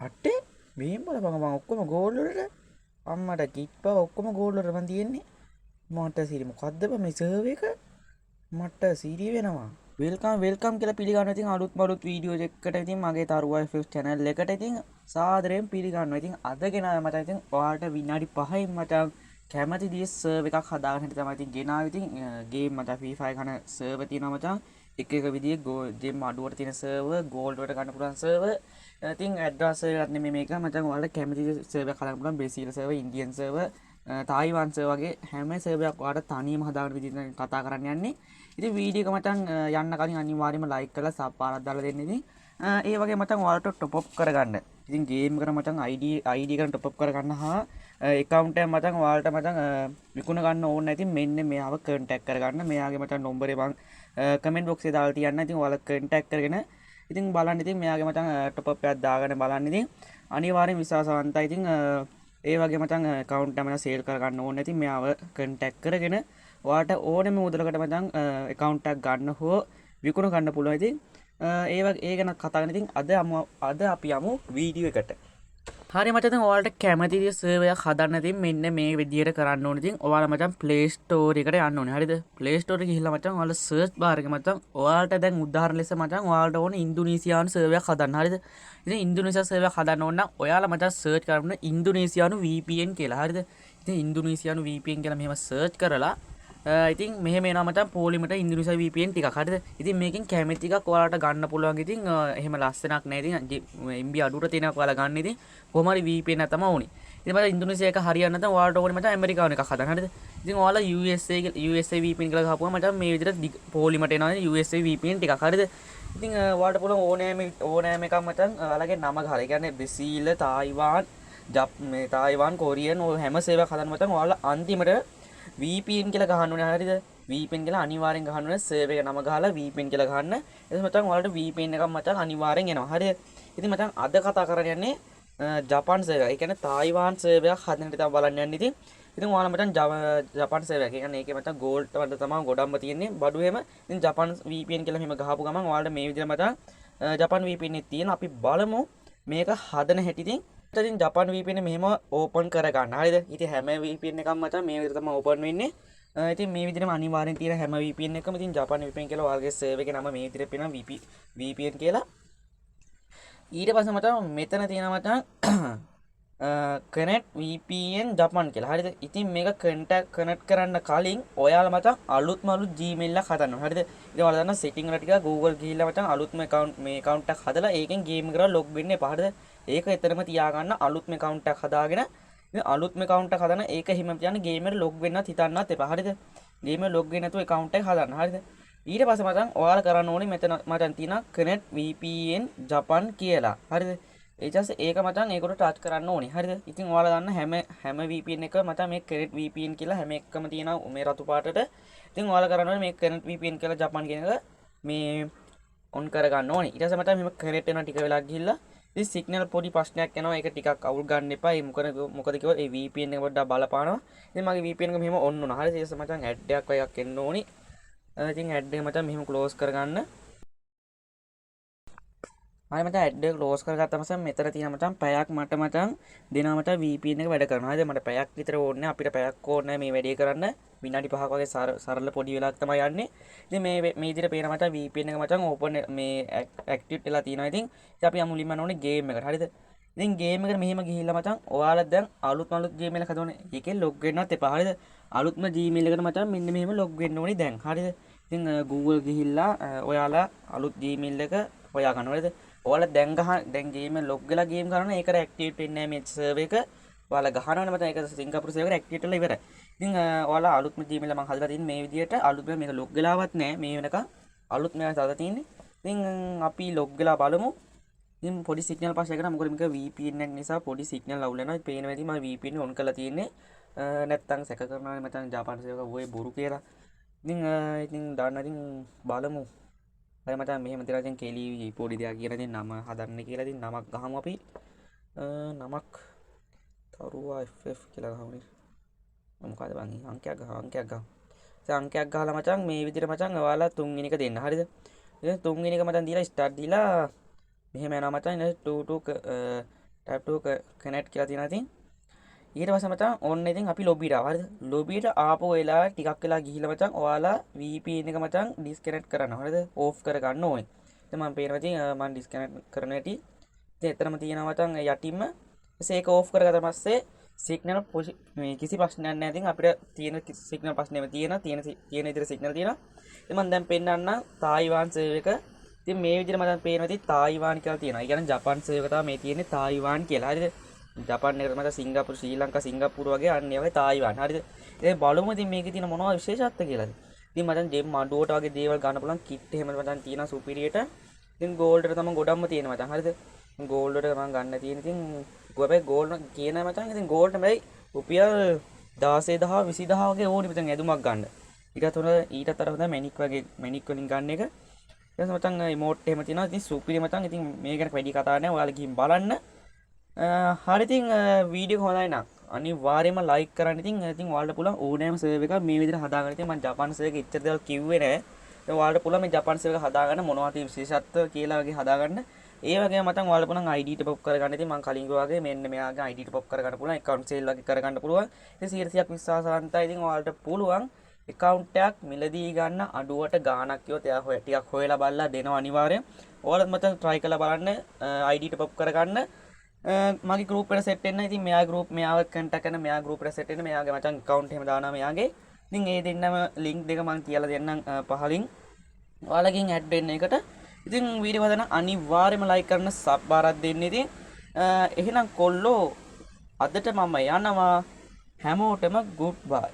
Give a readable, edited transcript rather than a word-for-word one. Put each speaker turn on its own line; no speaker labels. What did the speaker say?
අට්ටේ මේම් බලපන් මම ඔක්කොම ගෝල් වලට අම්මට කිප්පා ඔක්කොම ගෝල් වලට මන් තියෙන්නේ. මට සිරි මොකද්ද බ මේ සර්වර් එක මට සිරි වෙනවා. වෙල්කම් කියලා පිළිගන්න. ඉතින් අලුත් මලුත් වීඩියෝ එකකට ඉතින් මගේ තරුවා FF channel එකට ඉතින් සාදරයෙන් පිළිගන්නවා. ඉතින් අද ගෙනාවේ මචං ඉතින් ඔයාලට විනාඩි 5න් මචං කැමති දේ සර්වර් එකක් හදාගන්න හිට තමයි ඉතින් ගෙනාවේ. ඉතින් ගේම් මචං Free Fire කන සර්වර් තියෙනවා මචං. එක එක විදිහේ ගේම් අඩුවට තියෙන සර්වර්, ගෝල්ඩ් වලට ගන්න පුළුවන් සර්වර්. ඉතින් ඇඩ්‍රස් එකක් නෙමෙයි මේක මචං. ඔයාලට කැමති සර්වර් එකක් හදාගන්න පුළුවන්. Brazil server, Indian server, Taiwan server වගේ හැම සර්වර් එකක් ඔයාලට තනියම හදාගන්න විදිහට කතා කරන්න යන්නේ. ඉතින් වීඩියෝ එක මචං යන්න කලින් අනිවාර්යයෙන්ම ලයික් කරලා සබ් පාරක් දාලා දෙන්න. ඉතින් ඒ වගේ මචං ඔයාලට টොප් අප් කරගන්න. ඉතින් ගේම් එකට මචං ID එකට টොප් අප් කරගන්න හා account එක මචං ඔයාලට මචං විකුණ ගන්න ඕන නැති මෙන්න මෙයාව contact කරගන්න. මෙයාගේ මචං නම්බරේ මං comment box එකේ දාලා තියන්න. ඉතින් ඔයාලා contact කරගෙන ඉතින් බලන්න. ඉතින් මෙයාගේ මචං টොප් අප් එකක් දාගෙන බලන්න. ඉතින් අනිවාර්යෙන් විශ්වාසවන්තයි. ඉතින් ඒ වගේ මචං account එක මචං සේල් කරගන්න ඕන නැති මෙයාව contact කරගෙන ඔයාට ඕනෙම මුදලකට මචං account එකක් ගන්න හෝ විකුණ ගන්න පුළුවන්. ඉතින් ඒ ගැන කතා කරන. ඉතින් අද අපි යමු වීඩියෝ එකට. හරි මචං දැන් ඔයාලට කැමති දේ සර්වර් එකක් හදන්න ඉතින් මෙන්න මේ විදිහට කරන්න ඕනේ. ඉතින් ඔයාලා මචං Play Store එකට යන්න ඕනේ. හරිද? Play Store එකේ ගිහිල්ලා මචං ඔයාලා search bar එකේ මචං ඔයාලට දැන් උදාහරණ ලෙස මචං ඔයාලට ඕනේ ඉන්දුනීසියානු සර්වර් එකක් හදන්න. හරිද? ඉතින් ඉන්දුනීසියා සර්වර් එකක් හදන්න ඕන නම් ඔයාලා මචං search කරන්න ඉන්දුනීසියානු VPN කියලා. හරිද? ඉතින් ඉන්දුනීසියානු VPN කියලා මෙහෙම search කරලා ඉතින් මෙහෙම එනවා මචං පොලිමට ඉන්දුනීසියා VPN ටිකක්. හරිද? ඉතින් මේකෙන් කැමති ටිකක් ඔයාලට ගන්න පුළුවන්. ඉතින් එහෙම ලස්සනක් නැහැ. ඉතින් MB අඩුවට තියෙනවා ඔයාලා ගන්න. ඉතින් කොහොම හරි VPN එක තමයි ඕනේ. ඉතින් මචං ඉන්දුනීසියා එක හරියන්නේ නැත්නම් ඔයාලට ඕනේ මචං ඇමරිකානු එකක් හදන්න. හරිද? ඉතින් ඔයාලා USA VPN කියලා ගහපුවම මචං මේ විදිහට පොලිමට එනවා USA VPN ටිකක්. හරිද? ඉතින් ඔයාලට පුළුවන් ඕනෑම එකක් මචං ඔයාලගේ නම ගහලා. ඒ කියන්නේ බ්‍රසීල්, තායිවාන්, තායිවාන්, කොරියන් ඔය හැම සේවයක් හදන්න මචං ඔයාලා අන්තිමට VPN කියලා ගහන්න ඕනේ. හරිද? VPN කියලා අනිවාර්යෙන් ගහන්න ඕනේ. සර්වර් එක නම ගහලා VPN කියලා ගහන්න. එතකොට මචං ඔයාලට VPN එකක් මචං අනිවාර්යෙන් එනවා. හරිද? ඉතින් මචං අද කතා කරන්න යන්නේ ජපාන් සර්වර්. ඒ කියන්නේ තායිවාන් සර්වර් එකක් හදන්න තමයි බලන්න යන්නේ. ඉතින් ඔයාලා මචං ජපාන් සර්වර් එක. ඒ කියන්නේ ඒකේ මචං ගෝල්ඩ් වලට තමයි ගොඩක්ම තියෙන්නේ. බඩු එහෙම. ඉතින් ජපාන් VPN කියලා මෙහෙම ගහපු ගමන් ඔයාලට මේ විදිහට මචං ජපාන් VPN එකක් තියෙන. අපි බලමු මේක හදන හැටි. ඉතින් ජපාන් VPN මෙහෙම ඕපන් කරගන්න. හරිද? ඉතින් හැම VPN එකක්ම මචං මේ විදිහට තමයි ඕපන් වෙන්නේ. ඉතින් මේ විදිහටම අනිවාර්යෙන් තියෙන හැම VPN එකම ඉතින් ජපාන් VPN කියලා ඔයාලගේ සර්වර් එකේ නම මේ විදිහට පේනවා VPN කියලා. ඊට පස්සේ මචං මෙතන තියෙනවා මචං connect VPN ජපාන් කියලා. හරිද? ඉතින් මේක කනෙක්ට් කරන්න කලින් ඔයාලා මචං අලුත්ම Gmail එකක් හදන්න ඕනේ. හරිද? ඉතින් ඔයාලා දන්නා setting වල ටික Google ගිහිල්ලා මචං අලුත්ම account එකක් හදලා ඒකෙන් game කරලා log වෙන්න එපා. හරිද? ඒක එතරම් තියාගන්න අලුත්ම account එකක් හදාගෙන ඉතින් අලුත්ම account එකක් හදන ඒක හිම තියන්න game එකට log වෙන්නත් හිතන්නත් එපා. හරිද? game එකට log වෙන්නේ නැතුව account එක හදන්න. හරිද? ඊට පස්සේ මචං ඔයාලා කරන්න ඕනේ මෙතන මචං තියෙනවා connect VPN ජපාන් කියලා. හරිද? ඊට පස්සේ ඒක මචං ඒකට ටච් කරන්න ඕනේ. හරිද? ඉතින් ඔයාලා දන්න හැම VPN එක මචං මේ connect VPN කියලා හැම එකම තියෙනවා මේ රතු පාටට. ඉතින් ඔයාලා කරන්න ඕනේ මේ connect VPN කියලා ජපාන් කියන එක මේ ඔන් කරගන්න ඕනේ. ඊට පස්සේ මචං මෙහෙම connect වෙනවා ටික වෙලා ගිහිල්ලා ඉතින් සිග්නල් පොඩි ප්‍රශ්නයක් එනවා. ඒක ටිකක් අවුල් ගන්න එපා. ඒ මොකද කිව්වොත් ඒ VPN එක පොඩ්ඩක් බලපානවා. ඉතින් මගේ VPN එක මෙහෙම ඔන් වුණා. හරිද? ඊට පස්සේ මචං ඇඩ් එකක් වගේ එකක් එන්න ඕනේ. ඉතින් ඇඩ් එක මචං මෙහෙම ක්ලෝස් කරගන්න. හරි මචං ඇඩ් එක ක්ලෝස් කරගත්තාම මෙතන තියෙන මචං පැයක් මට මචං දෙනවා මචං VPN එක වැඩ කරනවා. හරිද? මට පැයක් විතර ඕනේ. අපිට පැයක් ඕනේ මේ වැඩේ කරන්න. විනාඩි 5ක් වගේ සරල පොඩි වෙලාවක් තමයි යන්නේ. ඉතින් මේ විදිහට පේන මචං VPN එක මචං ඕපන් මේ ඇක්ටිව් වෙලා තියෙනවා. ඉතින් අපි මුලින්ම යන්න ඕනේ ගේම් එකට. හරිද? ඉතින් ගේම් එකට මෙහෙම ගිහිල්ලා මචං ඔයාලා දැන් අලුත් Gmail එකක් හදවනේ. ඒකෙන් log වෙන්නත් එපා. හරිද? අලුත්ම Gmail එකට මචං මෙන්න මෙහෙම log වෙන්න ඕනේ දැන්. හරිද? ඉතින් Google ගිහිල්ලා ඔයාලා අලුත් Gmail එක හොයා ගන්න. හරිද? ඔයාලා දැන් ගේම් ලොග් වෙලා ගේම් කරනවා. ඒකට ඇක්ටිවේට් වෙන්නේ නැහැ මේ සර්වර් එක. ඔයාලා ගහනවනේ මචං ඒක සිංගප්පූරු සර්වර් එක ඇක්ටිවේට් වෙලා ඉවරයි. ඉතින් ඔයාලා අලුත්ම Gmail මම හදලා තියෙන්නේ මේ විදිහට. අලුත්ම මේක ලොග් වෙලාවත් නැහැ. මේ වෙනකන් අලුත් මේවා දාලා තියෙන්නේ. ඉතින් අපි ලොග් වෙලා බලමු. ඉතින් පොඩි සිග්නල් පාස් එකකට මොකද මේක VPN එක නිසා පොඩි සිග්නල් අවුල් වෙනවා. පේන වෙලාවදී මම VPN ඔන් කරලා තියෙන්නේ. නැත්තම් සැක කරනවා මචං ජපාන් සර්වර් එක ඔය බොරු කියලා. ඉතින් දාන්න ඉතින් බලමු. හරි මචං මෙහෙම තියලා ඉතින් කෙලි පොඩි දෙයක් කියලා ඉතින් නම හදන්න කියලා ඉතින් නමක් ගහමු අපි. නමක් තරුවා FF කියලා ගහමුනේ. මොකද බං අංකයක් ගහමු. අංකයක් ගහලා මචං මේ විදිහට මචං ඔයාලා තුන්වෙනි එක දෙන්න. හරිද? ඉතින් තුන්වෙනි එක මචං දීලා ස්ටාර්ට් දීලා මෙහෙම යනවා මචං. ඊට 22 tap to connect කියලා තියෙනවා. ඉතින් ඊට පස්සේ මචං ඔන්න ඉතින් අපි ලොබියට ආවා. හරිද? ලොබියට ආපු වෙලාව ටිකක් වෙලා ගිහිල්ලා මචං ඔයාලා VPN එක මචං ඩිස්කනෙක්ට් කරනවා. හරිද? ඕෆ් කර ගන්න ඕනේ. ඉතින් මම පේනවා ඉතින් මම ඩිස්කනෙක්ට් කරන හැටි. ඉතින් එතරම් තියෙනවා මචං යටින්ම ඒක ඕෆ් කරගත්ත පස්සේ සිග්නල් මේ කිසි ප්‍රශ්නයක් නැහැ. ඉතින් අපිට තියෙන සිග්නල් ප්‍රශ්නේම තියෙන විදිහට සිග්නල් තියෙනවා. ඉතින් මම දැන් පෙන්නන්න තායිවාන් සර්වර් එක. ඉතින් මේ විදිහට මම දැන් පේනවා ඉතින් තායිවාන් කියලා තියෙනවා. ඒ කියන්නේ ජපාන් සර්වර් එක තමයි මේ තියෙන්නේ තායිවාන් කියලා. හරිද? ජපාන් එකට මත සිංගප්පූරු ශ්‍රී ලංකා සිංගප්පූරු වගේ අන්න ඒවයි තායිවාන්. හරිද? ඉතින් බලමු ඉතින් මේකේ තියෙන මොනවද විශේෂත්ව කියලාද. ඉතින් මචං ජෙම් මඩුවට වගේ දේවල් ගන්න පුළුවන් කිට් එහෙම මචං තියෙනවා සුපිරියට. ඉතින් ගෝල්ඩ් එක තමයි ගොඩක්ම තියෙනවා මචං. හරිද? ගෝල්ඩ් එකට මම ගන්න තියෙන ඉතින් ගොබේ ගෝල්ඩ් කියන මචං ඉතින් ගෝල්ඩ් තමයි රුපියල් 16000 20000 වගේ ඕනි මචං ඇදුමක් ගන්න. ඊටත් අර හොඳ මැනික් වලින් ගන්න එක. ඊට පස්සේ මචං ඉමෝට් එහෙම තියෙනවා. ඉතින් සුපිරි මචං. ඉතින් මේ ගැන වැඩි කතා නැහැ. ඔයාලා ගිහින් බලන්න. හරි ඉතින් වීඩියෝ හොඳයි නම් අනිවාර්යයෙන්ම ලයික් කරන්න. ඉතින් ඔයාලට පුළුවන් ඕනෑම සර්වර් එකක් මේ විදිහට හදාගන්න. ඉතින් මම ජපාන් සර්වර් එක ඉච්චර දේවල් කිව්වේ නැහැ. ඉතින් ඔයාලට පුළුවන් මේ ජපාන් සර්වර් එක හදාගන්න මොනවද විශේෂත්ව කියලා වගේ හදාගන්න. ඒ වගේම මතන් ඔයාලට පුළුවන් ID ටොප් අප් කරගන්න. ඉතින් මම කලින් කිව්වා වගේ මෙන්න මෙයාගේ ID ටොප් අප් කරගන්න පුළුවන්. account sale වගේ කරගන්න පුළුවන්. ඉතින් 100ක් විශ්වාසවන්තයි. ඉතින් ඔයාලට පුළුවන් account එකක් මිලදී ගන්න අඩුවට ගාණක් කියොත් එයා ටිකක් හොයලා බලලා දෙනවා අනිවාර්යෙන්. ඔයාලත් මතන් try කරලා බලන්න ID ටොප් අප් කරගන්න. මගේ group එකට set වෙන්න. ඉතින් මෙයා group මෙයාව contact කරන මෙයා group එකට set වෙන්න. මෙයාගේ මචං account එහෙම දානවා මෙයාගේ. ඉතින් ඒ දෙන්නම link දෙක මම තියලා දෙන්නම් පහලින්. ඔයාලගෙන් add වෙන්න එකට. ඉතින් වීඩියෝ හදන අනිවාර්යයෙන්ම like කරන්න sub බාරක් දෙන්න. ඉතින් එහෙනම් කොල්ලෝ අදට මම යනවා. හැමෝටම good bye.